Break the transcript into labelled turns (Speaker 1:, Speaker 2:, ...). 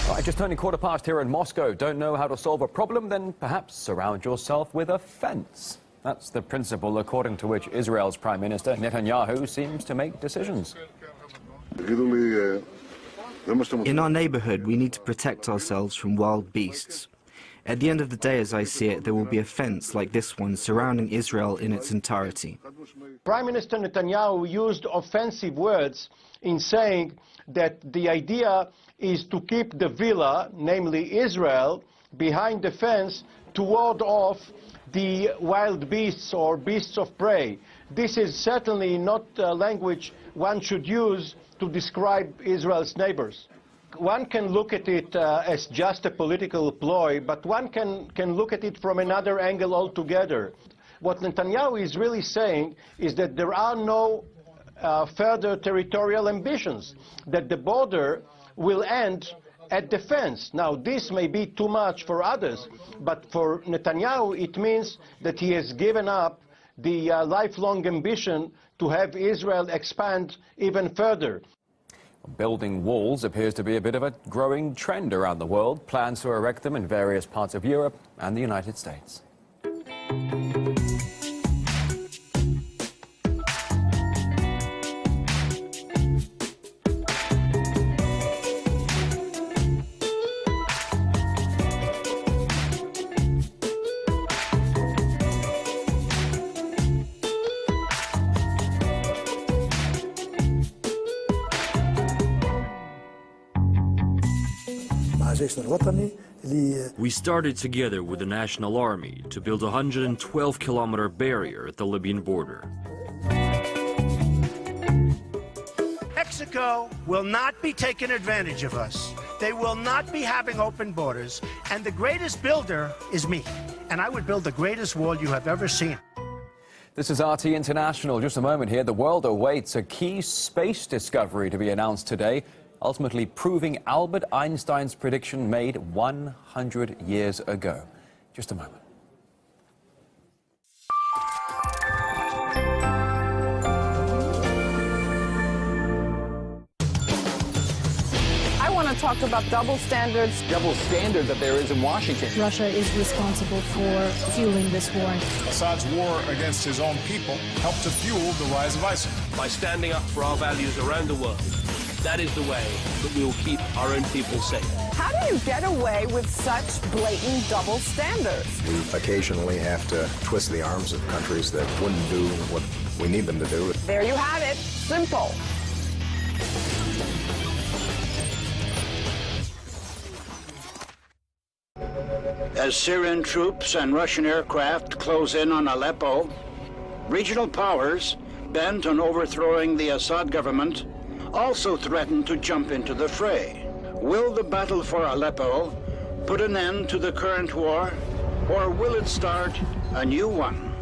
Speaker 1: All right, just turning 15:15 here in Moscow. Don't know how to solve a problem? Then perhaps surround yourself with a fence. That's the principle according to which Israel's Prime Minister Netanyahu seems to make decisions.
Speaker 2: In our neighborhood, we need to protect ourselves from wild beasts. At the end of the day, as I see it, there will be a fence like this one surrounding Israel in its entirety.
Speaker 3: Prime Minister Netanyahu used offensive words in saying that the idea is to keep the villa, namely Israel, behind the fence to ward off the wild beasts or beasts of prey. This is certainly not language one should use to describe Israel's neighbors. One can look at it as just a political ploy, but one can look at it from another angle altogether. What Netanyahu is really saying is that there are no further territorial ambitions, that the border will end at the fence. Now, this may be too much for others, but for Netanyahu, it means that he has given up the lifelong ambition to have Israel expand even further.
Speaker 1: Building walls appears to be a bit of a growing trend around the world. Plans to erect them in various parts of Europe and the United States.
Speaker 4: We started together with the National Army to build a 112-kilometer barrier at the Libyan border.
Speaker 5: Mexico will not be taking advantage of us. They will not be having open borders. And the greatest builder is me. And I would build the greatest wall you have ever seen.
Speaker 1: This is RT International. Just a moment here. The world awaits a key space discovery to be announced today, ultimately proving Albert Einstein's prediction made 100 years ago. Just a moment.
Speaker 6: I want to talk about double standards.
Speaker 7: Double standard that there is in Washington.
Speaker 8: Russia is responsible for fueling this war.
Speaker 9: Assad's war against his own people helped to fuel the rise of ISIL.
Speaker 10: By standing up for our values around the world, that is the way that we will keep our own people safe.
Speaker 6: How do you get away with such blatant double standards?
Speaker 11: We occasionally have to twist the arms of countries that wouldn't do what we need them to do.
Speaker 6: There you have it. Simple.
Speaker 12: As Syrian troops and Russian aircraft close in on Aleppo, regional powers bent on overthrowing the Assad government also threaten to jump into the fray. Will the battle for Aleppo put an end to the current war, or will it start a new one?